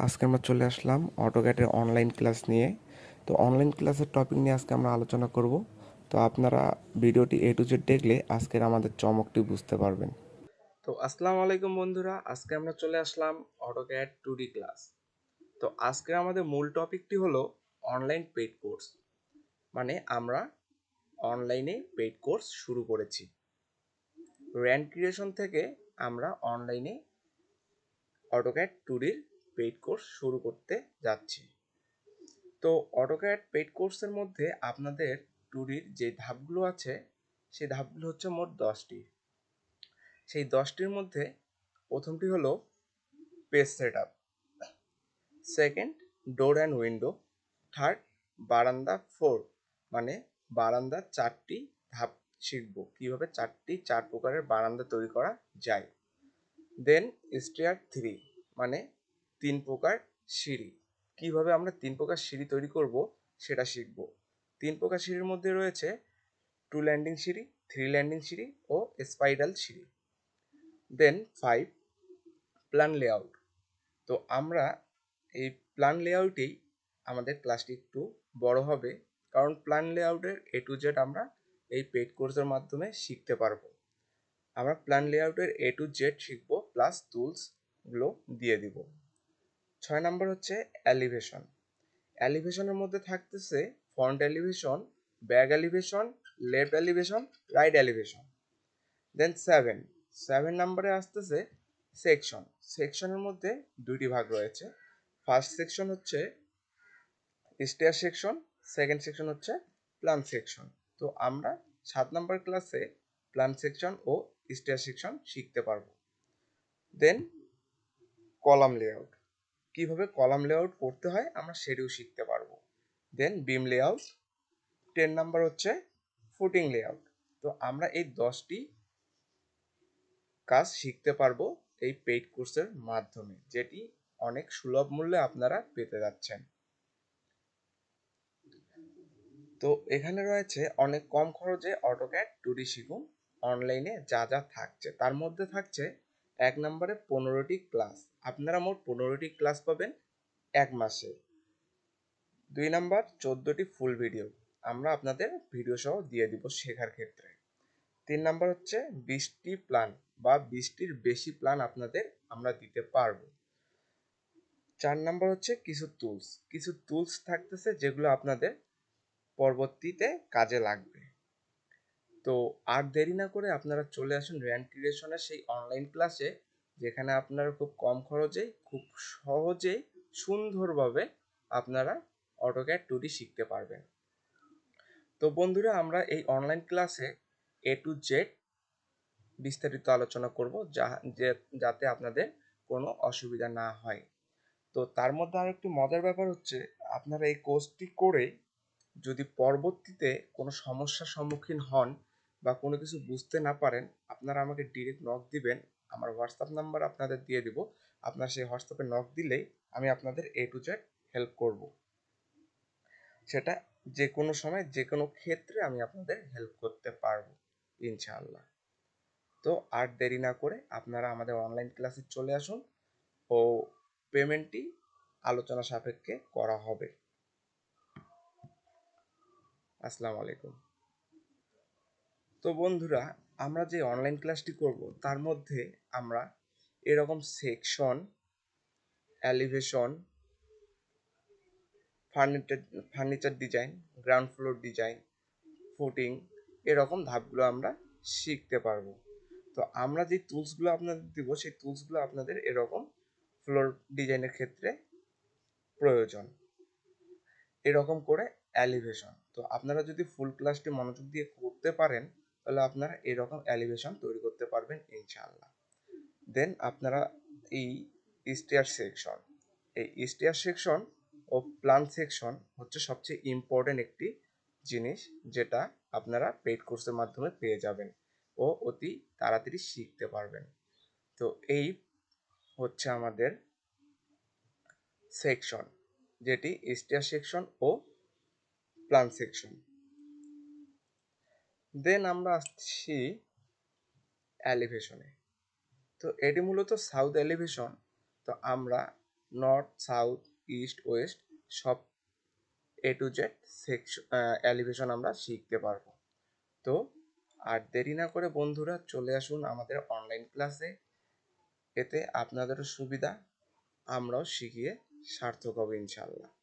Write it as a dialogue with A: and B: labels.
A: আজকে আমরা চলে আসলাম অটোক্যাডের অনলাইন ক্লাস নিয়ে। তো অনলাইন ক্লাসের টপিক নিয়ে আজকে আমরা আলোচনা করব। তো আপনারা ভিডিওটি এ টু জেড দেখলে আজকের আমাদের চমকটি বুঝতে পারবেন। তো আসসালামু আলাইকুম বন্ধুরা, আজকে আমরা চলে আসলাম অটোক্যাড 2D ক্লাস। তো আজকে আমাদের মূল টপিকটি হলো অনলাইন পেইড কোর্স। মানে আমরা অনলাইনে পেইড কোর্স শুরু করেছি। র্যান্ক ক্রিয়েশন থেকে আমরা অনলাইনে অটোক্যাড 2Dর পেইড কোর্স শুরু করতে যাচ্ছি। তো অটোক্যাড পেইড কোর্সের মধ্যে আপনাদের 2Dর যে ধাপগুলো আছে সেই ধাপগুলো হচ্ছে মোট 10টি। সেই 10টির মধ্যে প্রথমটি হলো page set up, second door and window, third বারান্দা ফ্লোর, মানে বারান্দার 4টি ধাপ শিখব, কীভাবে 4 প্রকারের বারান্দা তৈরি করা যায়। দেন স্টেয়ার 3, মানে 3 প্রকার সিঁড়ি, কিভাবে আমরা 3 প্রকার সিঁড়ি তৈরি করব সেটা শিখব। 3 প্রকার সিঁড়ির মধ্যে রয়েছে 2 ল্যান্ডিং সিঁড়ি, 3 ল্যান্ডিং সিঁড়ি ও স্পাইরাল সিঁড়ি। দেন 5 প্ল্যান লেআউট। তো আমরা এই প্ল্যান লেআউটেই আমাদের ক্লাসটি একটু বড় হবে, কারণ প্ল্যান লেআউটের এ টু জেড আমরা এই পেইড কোর্সের মাধ্যমে শিখতে পারবো। আমরা প্ল্যান লেআউটের এ টু জেড শিখবো, প্লাস টুলসগুলো দিয়ে দিব। 6 নাম্বার হচ্ছে এলিভেশন। এলিভেশনের মধ্যে থাকতেছে front elevation, back elevation, left elevation, right elevation. Then 7 নাম্বারে আসতেছে সেকশন। সেকশনের মধ্যে দুইটি ভাগ রয়েছে। ফার্স্ট সেকশন হচ্ছে স্টেয়ার সেকশন, সেকেন্ড সেকশন হচ্ছে প্ল্যান সেকশন। তো আমরা 7 নাম্বার ক্লাসে প্ল্যান সেকশন ও স্টেয়ার সেকশন শিখতে পারবো। দেন কলাম লেআউট, কিভাবে কলাম লেআউট করতে হয় আমরা সেটিও শিখতে পারবো। দেন বিম লেআউট, 10 নাম্বার হচ্ছে ফুটিং লেআউট। তো আমরা এই 10টি কাজ শিখতে পারবো এই পেইড কোর্সের মাধ্যমে, যেটি অনেক সুলভ মূল্যে আপনারা পেতে যাচ্ছেন। তো এখানে রয়েছে অনেক কম খরচে অটোক্যাড 2D শিখুন। অনলাইনে যা যা থাকছে তার মধ্যে থাকছে 1 নম্বরে 15টি ক্লাস, আপনারা মোট 15টি ক্লাস পাবেন 1 মাসে। 2 নাম্বার 14টি ফুল ভিডিও, আমরা আপনাদের ভিডিও সহ দিয়ে দিব শেখার ক্ষেত্রে। 3 নাম্বার হচ্ছে 20টি প্ল্যান বা 20টির বেশি প্ল্যান আপনাদের আমরা দিতে পারবো। 4 নাম্বার হচ্ছে কিছু টুলস থাকতেছে যেগুলো আপনাদের পরবর্তীতে কাজে লাগবে। তো আর দেরি না করে আপনারা চলে আসুন র্যান্ক ক্রিয়েশনের সেই অনলাইন ক্লাসে, যেখানে আপনারা খুব কম খরচে খুব সহজে সুন্দরভাবে আপনারা অটোক্যাড 2D শিখতে পারবেন। তো বন্ধুরা, আমরা এই অনলাইন ক্লাসে এ টু জেড বিস্তারিত আলোচনা করব, যাতে আপনাদের কোনো অসুবিধা না হয়। তো তার মধ্যে আর একটু মজার ব্যাপার হচ্ছে, আপনারা এই কোর্সটি করে যদি পরবর্তীতে কোনো সমস্যার সম্মুখীন হন বা কোনো কিছু বুঝতে না পারেন, আপনারা আমাকে ডিরেক্ট নক দিবেন। আমার হোয়াটসঅ্যাপ নাম্বার আপনাদের দিয়ে দিব। আপনারা সেই হোয়াটসঅ্যাপে নক দিলেই আমি আপনাদের এ টু জেড হেল্প করব। সেটা যে কোনো সময় যে কোনো ক্ষেত্রে আমি আপনাদের হেল্প করতে পারবো ইনশাআল্লাহ। তো আর দেরি না করে আপনারা আমাদের অনলাইন ক্লাসে চলে আসুন ও পেমেন্টটি আলোচনা সাপেক্ষে করা হবে। আসসালামু আলাইকুম। তো বন্ধুরা, আমরা যে অনলাইন ক্লাসটি করব তার মধ্যে আমরা এরকম section, elevation, furniture design, ground floor design, footing, এরকম ধাপগুলো আমরা শিখতে পারবো। তো আমরা যে টুলসগুলো আপনাদের দিব সেই টুলসগুলো আপনাদের এরকম ফ্লোর ডিজাইনের ক্ষেত্রে প্রয়োজন। এরকম করে এলিভেশন, তো আপনারা যদি ফুল ক্লাসটি মনোযোগ দিয়ে করতে পারেন তাহলে আপনারা এরকম এলিভেশন তৈরি করতে পারবেন ইনশাআল্লাহ। দেন আপনারা এই স্টেয়ার সেকশন, এই স্টেয়ার সেকশন ও প্ল্যান সেকশন হচ্ছে সবচেয়ে ইম্পর্টেন্ট একটি জিনিস, যেটা আপনারা পেইড কোর্সের মাধ্যমে পেয়ে যাবেন ও অতি তাড়াতাড়ি শিখতে পারবেন। তো এই হচ্ছে আমাদের সেকশন, যেটি স্টেয়ার সেকশন ও প্ল্যান সেকশন। দেন আমরা আসছি এলিভেশনে। তো এটি মূলত সাউথ এলিভেশন। তো আমরা নর্থ, সাউথ, ইস্ট, ওয়েস্ট সব A to Z section elevation আমরা শিখতে পারবো। তো আর দেরি না করে বন্ধুরা চলে আসুন আমাদের অনলাইন ক্লাসে, এতে আপনাদেরও সুবিধা, আমরাও শিখিয়ে সার্থক হব ইনশাল্লাহ।